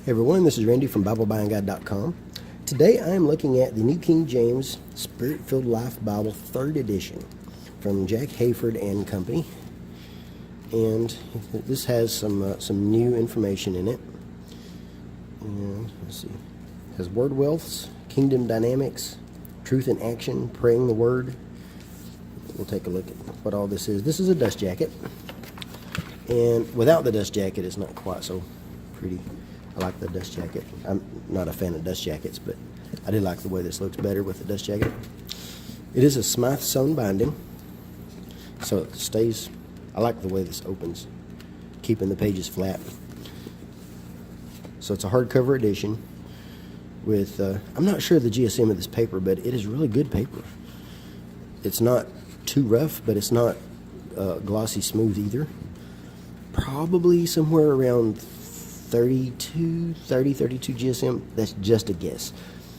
Hey everyone, this is Randy from BibleBuyingGuide.com. Today I am looking at the New King James Spirit-Filled Life Bible 3rd edition from Jack Hayford and Company. And this has some new information in it. And let's see, it has word wealths, kingdom dynamics, truth in action, praying the word. We'll take a look at what all this is. This is a dust jacket. And without the dust jacket, it's not quite so pretty. I like the dust jacket. I'm not a fan of dust jackets, but I do like the way this looks better with the dust jacket. It is a Smythe sewn binding, so it stays. I like the way this opens, keeping the pages flat. So it's a hardcover edition with, I'm not sure the GSM of this paper, but it is really good paper. It's not too rough, but it's not glossy smooth either. Probably somewhere around 32 GSM. That's just a guess.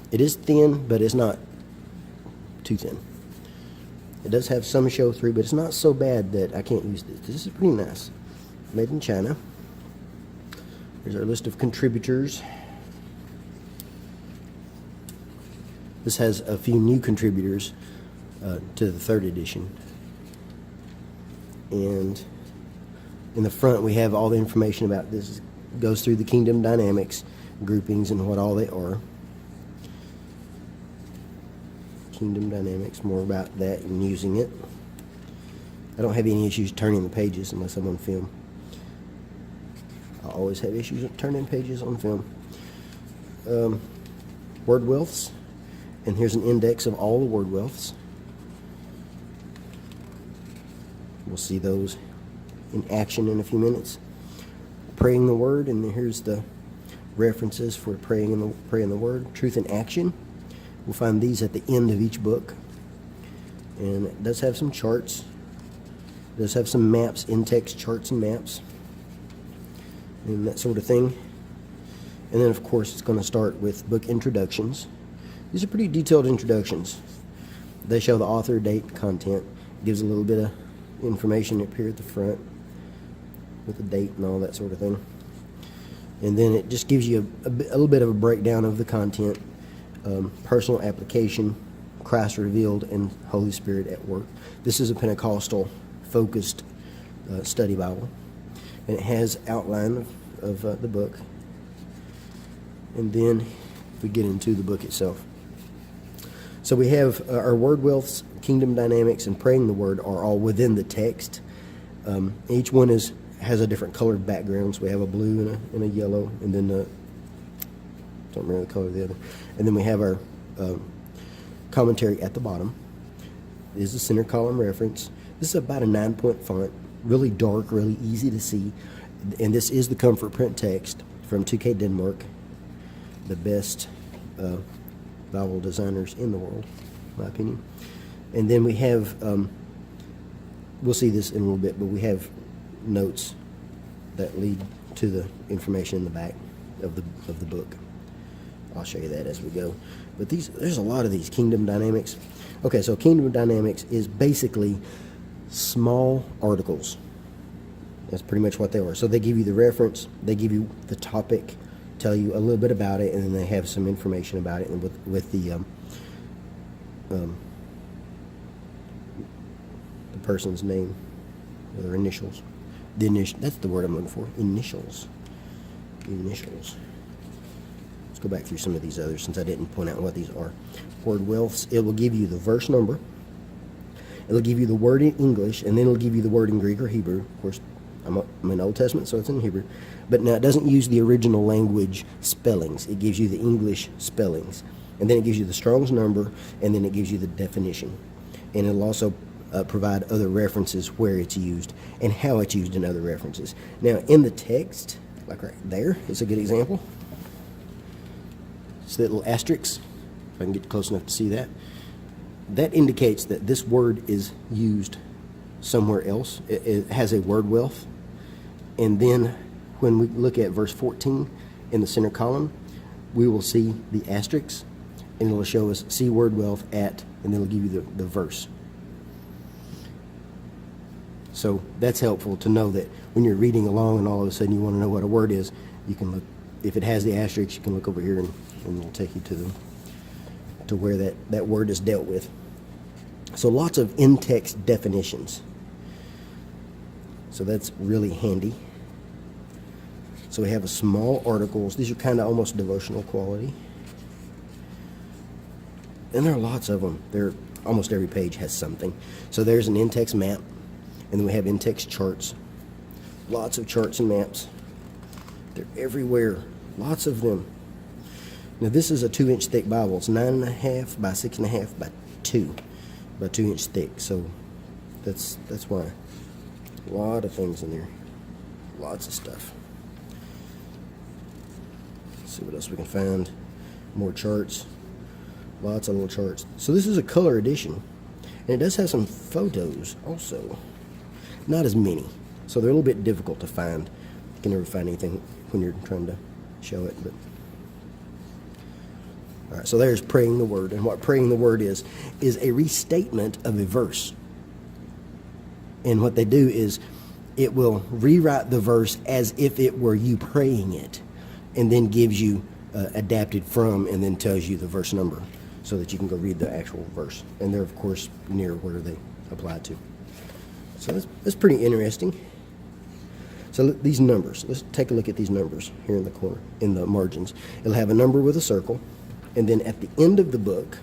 It is thin, but it's not too thin. It does have some show through, but it's not so bad that I can't use this. This is pretty nice. Made in China. Here's our list of contributors. This has a few new contributors to the 3rd edition. And in the front we have all the information about this. Goes through the kingdom dynamics, groupings, and what all they are. Kingdom dynamics, more about that and using it. I don't have any issues turning the pages unless I'm on film. I always have issues turning pages on film. Word wealths, and here's an index of all the word wealths. We'll see those in action in a few minutes. Praying the word, and here's the references for praying the word. Truth in action. We'll find these at the end of each book. And it does have some charts. It does have some maps, in-text charts and maps, and that sort of thing. And then, of course, it's going to start with book introductions. These are pretty detailed introductions. They show the author, date, content. Gives a little bit of information up here at the front with the date and all that sort of thing. And then it just gives you a little bit of a breakdown of the content, personal application, Christ revealed, and Holy Spirit at work. This is a Pentecostal focused study Bible, and it has outline of the book. And then if we get into the book itself, so we have our word wealths, kingdom dynamics, and praying the word are all within the text. Each one has a different colored background. So we have a blue and a yellow, and then don't remember the color of the other. And then we have our commentary at the bottom. It is the center column reference. This is about a 9-point font, really dark, really easy to see. And this is the comfort print text from 2K Denmark, the best Bible designers in the world, in my opinion. And then we have, we'll see this in a little bit, but we have notes that lead to the information in the back of the book. I'll show you that as we go. But there's a lot of these kingdom dynamics. Okay, so kingdom dynamics is basically small articles. That's pretty much what they are. So they give you the reference, they give you the topic, tell you a little bit about it, and then they have some information about it, and with the person's name or their initials. That's the word I'm looking for. Initials. Let's go back through some of these others since I didn't point out what these are. Word wealths. It will give you the verse number. It'll give you the word in English, and then it'll give you the word in Greek or Hebrew. Of course, I'm in Old Testament, so it's in Hebrew. But now it doesn't use the original language spellings. It gives you the English spellings. And then it gives you the Strong's number, and then it gives you the definition. And it'll also provide other references where it's used and how it's used in other references. Now, in the text, like right there, is a good example. It's the little asterisk, if I can get close enough to see that. That indicates that this word is used somewhere else. It has a word wealth. And then when we look at verse 14 in the center column, we will see the asterisk, and it'll show us see word wealth at, and then it'll give you the verse. So that's helpful to know that when you're reading along and all of a sudden you want to know what a word is, you can look if it has the asterisk, you can look over here and it'll take you to where that word is dealt with. So lots of in-text definitions. So that's really handy. So we have a small articles. These are kind of almost devotional quality. And there are lots of them. Almost every page has something. So there's an in-text map, and then we have in-text charts. Lots of charts and maps. They're everywhere. Lots of them. Now this is a 2-inch thick Bible. It's 9.5 by 6.5 by 2 inch thick. So that's why. A lot of things in there. Lots of stuff. Let's see what else we can find. More charts. Lots of little charts. So this is a color edition. And it does have some photos also. Not as many. So they're a little bit difficult to find. You can never find anything when you're trying to show it. But all right, so there's praying the word. And what praying the word is a restatement of a verse. And what they do is it will rewrite the verse as if it were you praying it, and then gives you adapted from, and then tells you the verse number so that you can go read the actual verse. And they're, of course, near where they apply to. So that's pretty interesting. So these numbers, let's take a look at these numbers here in the corner, in the margins. It'll have a number with a circle, and then at the end of the book,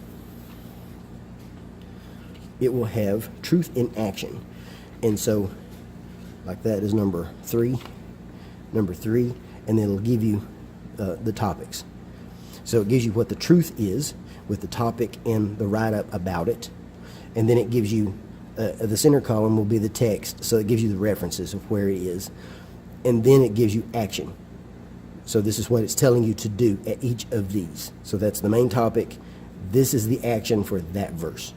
it will have truth in action. And so, like that is number 3, and then it'll give you the topics. So it gives you what the truth is with the topic and the write-up about it. And then it gives you, the center column will be the text, so it gives you the references of where it is. And then it gives you action. So this is what it's telling you to do at each of these. So that's the main topic. This is the action for that verse.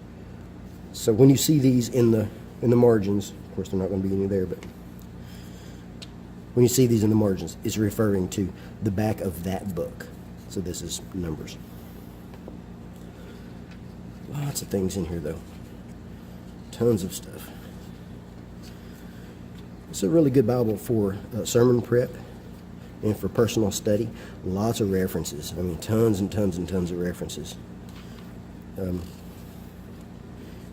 So when you see these in the margins, of course they're not going to be any there, but when you see these in the margins, it's referring to the back of that book. So this is Numbers. Lots of things in here though. Tons of stuff. It's a really good Bible for sermon prep and for personal study. Lots of references. I mean, tons and tons and tons of references. And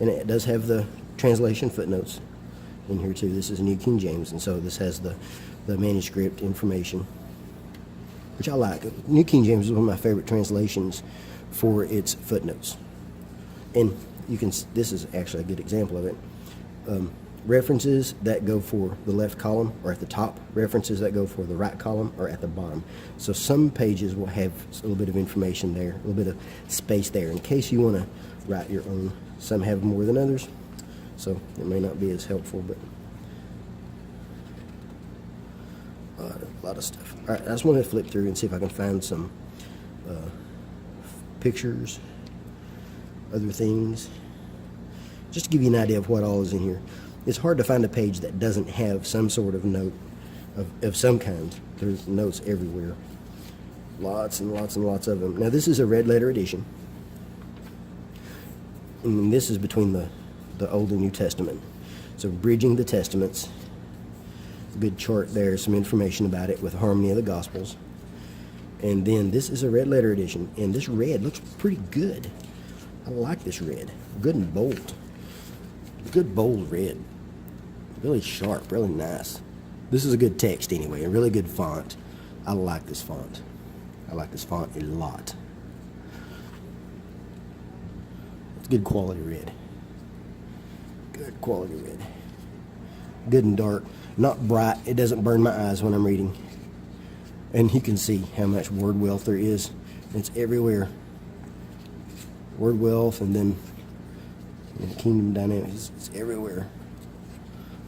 it does have the translation footnotes in here too. This is New King James, and so this has the manuscript information, which I like. New King James is one of my favorite translations for its footnotes. And you can, this is actually a good example of it. References that go for the left column are at the top. References that go for the right column are at the bottom. So some pages will have a little bit of information there, a little bit of space there in case you want to write your own. Some have more than others, so it may not be as helpful, but a lot of stuff. All right, I just want to flip through and see if I can find some pictures, other things, just to give you an idea of what all is in here. It's hard to find a page that doesn't have some sort of note of some kind. There's notes everywhere. Lots and lots and lots of them. Now this is a red letter edition. And this is between the Old and New Testament. So bridging the Testaments. Good chart there, some information about it with harmony of the Gospels. And then this is a red letter edition. And this red looks pretty good. I like this red. Good and bold. Good bold red. Really sharp, really nice. This is a good text anyway, a really good font. I like this font. I like this font a lot. It's good quality red. Good quality red. Good and dark. Not bright. It doesn't burn my eyes when I'm reading. And you can see how much word wealth there is. It's everywhere. Word wealth, and then kingdom dynamics. It's everywhere.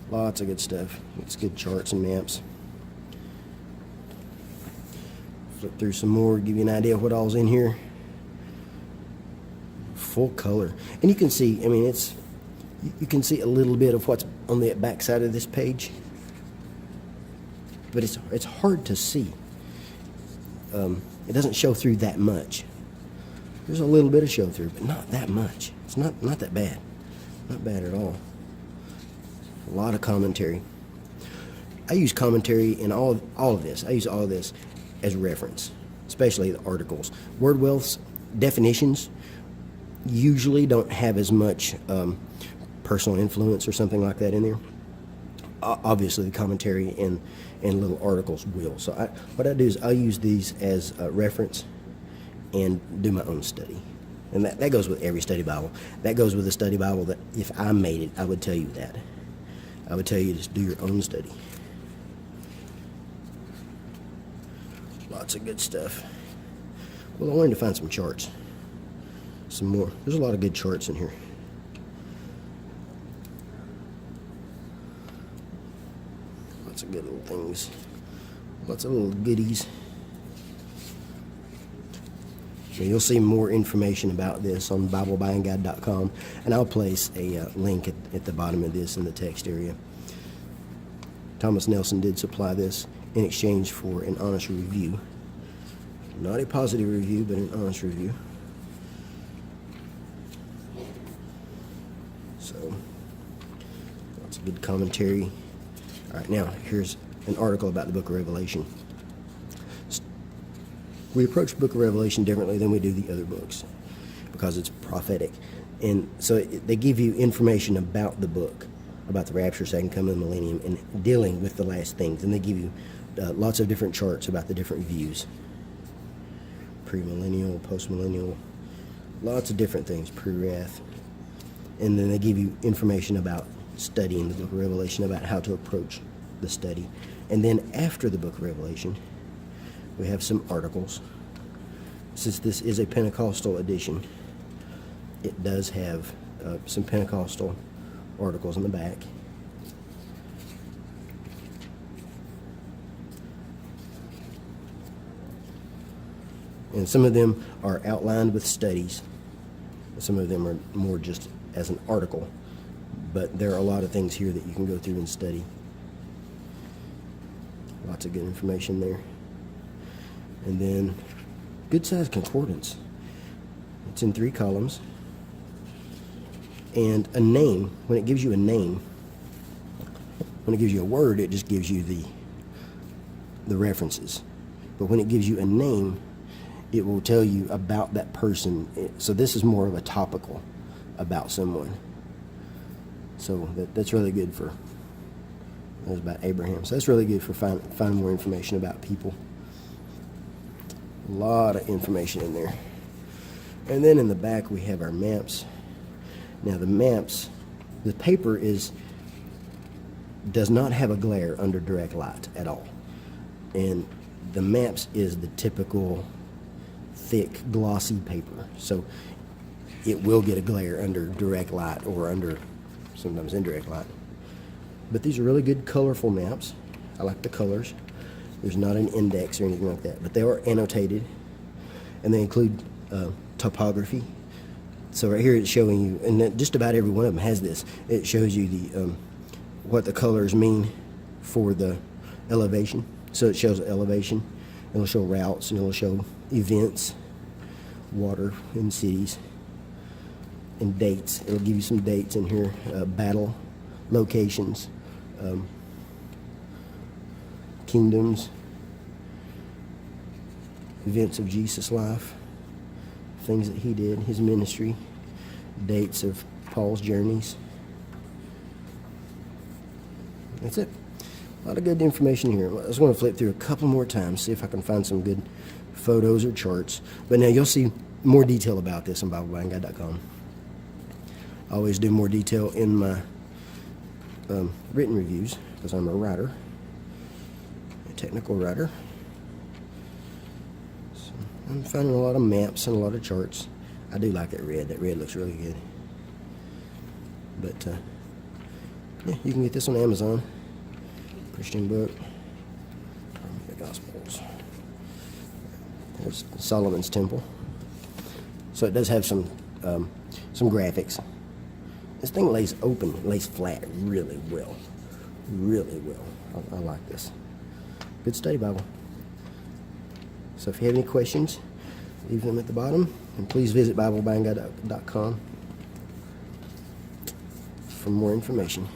Lots of good stuff. It's good charts and maps. Flip through some more, give you an idea of what all's in here. Full color. And you can see, I mean, you can see a little bit of what's on the back side of this page. But it's hard to see. It doesn't show through that much. There's a little bit of show through, but not that much. It's not that bad. Not bad at all. A lot of commentary. I use commentary in all of this. I use all of this as reference, especially the articles. Word wealth's definitions usually don't have as much personal influence or something like that in there. Obviously, the commentary and little articles will. So what I do is I'll use these as a reference and do my own study. And that goes with every study Bible. That goes with a study Bible that if I made it, I would tell you that. I would tell you to do your own study. Lots of good stuff. Well, I wanted to find some charts. Some more. There's a lot of good charts in here. Lots of good little things. Lots of little goodies. So you'll see more information about this on BibleBuyingGuide.com, and I'll place a link at the bottom of this in the text area. Thomas Nelson did supply this in exchange for an honest review. Not a positive review, but an honest review. So, lots of good commentary. All right, now here's an article about the book of Revelation. We approach the book of Revelation differently than we do the other books because it's prophetic. And so they give you information about the book, about the rapture, second coming of the millennium, and dealing with the last things. And they give you lots of different charts about the different views. Premillennial, postmillennial, lots of different things, pre-wrath. And then they give you information about studying the book of Revelation, about how to approach the study. And then after the book of Revelation, we have some articles. Since this is a Pentecostal edition, it does have some Pentecostal articles in the back. And some of them are outlined with studies. Some of them are more just as an article. But there are a lot of things here that you can go through and study. Lots of good information there. And then, good-sized concordance. It's in 3 columns. And a name, when it gives you a name, when it gives you a word, it just gives you the references. But when it gives you a name, it will tell you about that person. So this is more of a topical about someone. So that's really good for, that was about Abraham. So that's really good for finding more information about people. A lot of information in there. And then in the back we have our maps. Now the maps, the paper does not have a glare under direct light at all. And the maps is the typical thick, glossy paper. So it will get a glare under direct light or under sometimes indirect light. But these are really good, colorful maps. I like the colors. There's not an index or anything like that, but they are annotated, and they include topography. So right here it's showing you, and just about every one of them has this. It shows you the what the colors mean for the elevation. So it shows elevation. It'll show routes, and it'll show events, water in cities, and dates. It'll give you some dates in here, battle locations, kingdoms, events of Jesus' life, things that he did, his ministry, dates of Paul's journeys. That's it. A lot of good information here. I just want to flip through a couple more times, see if I can find some good photos or charts. But now you'll see more detail about this on BibleBuyingGuide.com. I always do more detail in my written reviews because I'm a writer, a technical writer. So I'm finding a lot of maps and a lot of charts. I do like that red. That red looks really good. But yeah, you can get this on Amazon. Christian book. The Gospels. There's Solomon's Temple. So it does have some graphics. This thing lays open, lays flat really well. Really well. I like this. Good study Bible. So if you have any questions, leave them at the bottom. And please visit BibleBuyingGuide.com for more information.